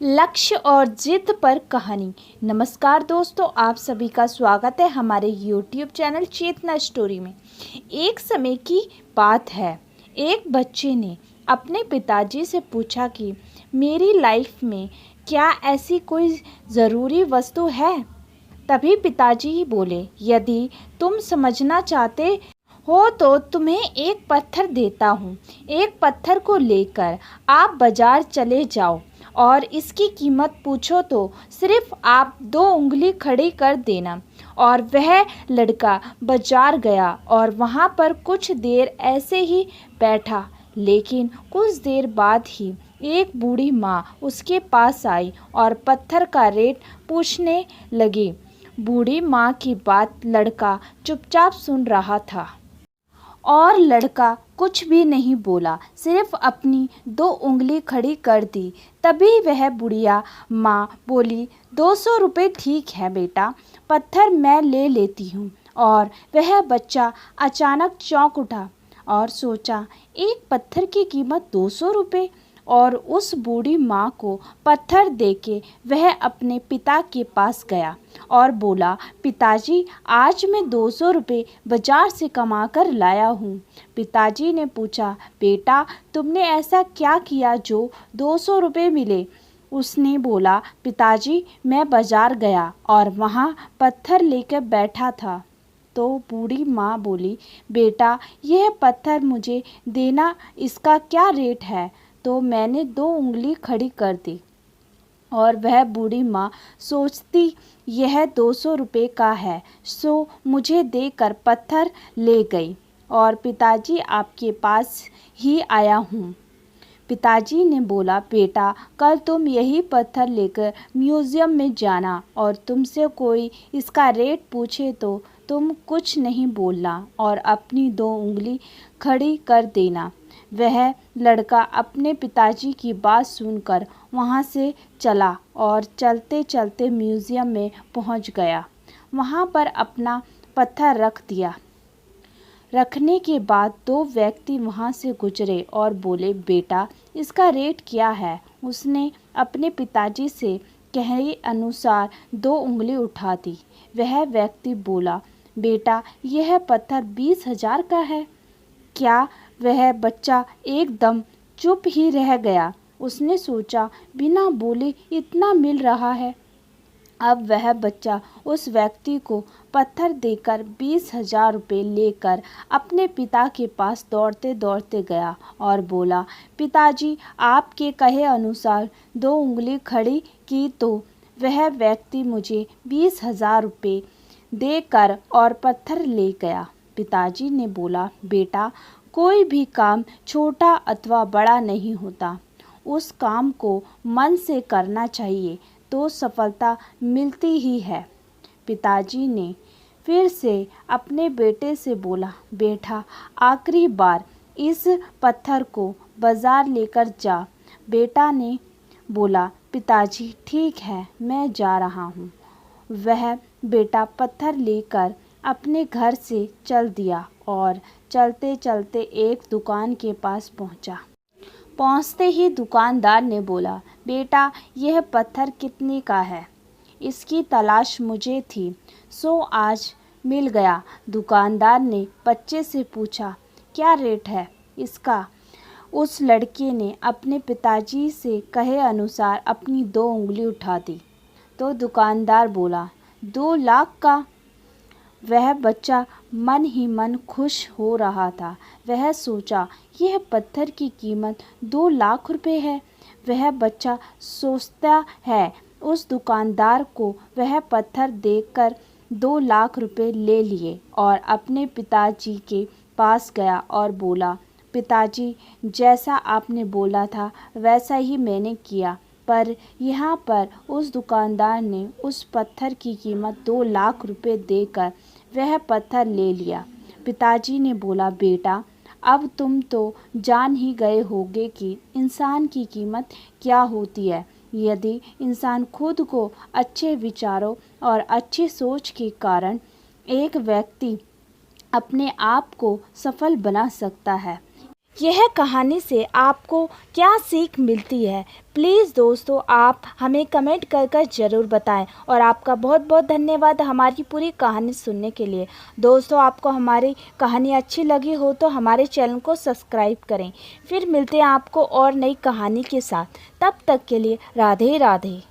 लक्ष्य और जिद पर कहानी। नमस्कार दोस्तों, आप सभी का स्वागत है हमारे YouTube चैनल चेतना स्टोरी में। एक समय की बात है, एक बच्चे ने अपने पिताजी से पूछा कि मेरी लाइफ में क्या ऐसी कोई ज़रूरी वस्तु है। तभी पिताजी बोले, यदि तुम समझना चाहते हो तो तुम्हें एक पत्थर देता हूँ। एक पत्थर को लेकर आप बाजार चले जाओ और इसकी कीमत पूछो तो सिर्फ आप 2 उंगली खड़ी कर देना। और वह लड़का बाजार गया और वहाँ पर कुछ देर ऐसे ही बैठा, लेकिन कुछ देर बाद ही एक बूढ़ी माँ उसके पास आई और पत्थर का रेट पूछने लगी। बूढ़ी माँ की बात लड़का चुपचाप सुन रहा था और लड़का कुछ भी नहीं बोला, सिर्फ अपनी 2 उंगली खड़ी कर दी। तभी वह बुढ़िया माँ बोली, 200 रुपये ठीक है बेटा, पत्थर मैं ले लेती हूँ। और वह बच्चा अचानक चौंक उठा और सोचा, एक पत्थर की कीमत 200 रुपये। और उस बूढ़ी माँ को पत्थर देके वह अपने पिता के पास गया और बोला, पिताजी आज मैं 200 रुपये बाजार से कमा कर लाया हूँ। पिताजी ने पूछा, बेटा तुमने ऐसा क्या किया जो 200 रुपये मिले। उसने बोला, पिताजी मैं बाजार गया और वहाँ पत्थर लेकर बैठा था। तो बूढ़ी माँ बोली, बेटा यह पत्थर मुझे देना, इसका क्या रेट है। तो मैंने 2 उंगली खड़ी कर दी। और वह बूढ़ी माँ सोचती, यह 200 रुपये का है, सो मुझे देकर पत्थर ले गई और पिताजी आपके पास ही आया हूँ। पिताजी ने बोला, बेटा कल तुम यही पत्थर लेकर म्यूज़ियम में जाना और तुमसे कोई इसका रेट पूछे तो तुम कुछ नहीं बोलना और अपनी 2 उंगली खड़ी कर देना। वह लड़का अपने पिताजी की बात सुनकर वहाँ से चला और चलते चलते म्यूज़ियम में पहुँच गया। वहाँ पर अपना पत्थर रख दिया। रखने के बाद 2 व्यक्ति वहाँ से गुजरे और बोले, बेटा इसका रेट क्या है। उसने अपने पिताजी से कहे अनुसार 2 उंगली उठा दी। वह व्यक्ति बोला, बेटा यह पत्थर 20,000 का है। क्या। वह बच्चा एकदम चुप ही रह गया। उसने सोचा, बिना बोले इतना मिल रहा है। अब वह बच्चा उस व्यक्ति को पत्थर देकर 20,000 रुपये लेकर अपने पिता के पास दौड़ते दौड़ते गया और बोला, पिताजी आपके कहे अनुसार 2 उंगली खड़ी की तो वह व्यक्ति मुझे 20,000 रुपये देकर और पत्थर ले गया। पिताजी ने बोला, बेटा कोई भी काम छोटा अथवा बड़ा नहीं होता, उस काम को मन से करना चाहिए तो सफलता मिलती ही है। पिताजी ने फिर से अपने बेटे से बोला, बेटा आखिरी बार इस पत्थर को बाजार लेकर जा। बेटा ने बोला, पिताजी ठीक है मैं जा रहा हूँ। वह बेटा पत्थर लेकर अपने घर से चल दिया और चलते चलते एक दुकान के पास पहुँचा। पहुँचते ही दुकानदार ने बोला, बेटा यह पत्थर कितने का है। इसकी तलाश मुझे थी, सो आज मिल गया। दुकानदार ने बच्चे से पूछा, क्या रेट है इसका। उस लड़के ने अपने पिताजी से कहे अनुसार अपनी 2 उंगली उठा दी। तो दुकानदार बोला, 2 लाख का। वह बच्चा मन ही मन खुश हो रहा था। वह सोचा, यह पत्थर की कीमत 2 लाख रुपए है। वह बच्चा सोचता है, उस दुकानदार को वह पत्थर देकर 2 लाख रुपए ले लिए और अपने पिताजी के पास गया और बोला, पिताजी जैसा आपने बोला था वैसा ही मैंने किया, पर यहाँ पर उस दुकानदार ने उस पत्थर की कीमत 2 लाख रुपए देकर वह पत्थर ले लिया। पिताजी ने बोला, बेटा अब तुम तो जान ही गए होगे कि इंसान की कीमत क्या होती है। यदि इंसान खुद को अच्छे विचारों और अच्छी सोच के कारण एक व्यक्ति अपने आप को सफल बना सकता है। यह कहानी से आपको क्या सीख मिलती है, प्लीज़ दोस्तों आप हमें कमेंट कर कर ज़रूर बताएं। और आपका बहुत बहुत धन्यवाद हमारी पूरी कहानी सुनने के लिए। दोस्तों आपको हमारी कहानी अच्छी लगी हो तो हमारे चैनल को सब्सक्राइब करें। फिर मिलते हैं आपको और नई कहानी के साथ। तब तक के लिए राधे राधे।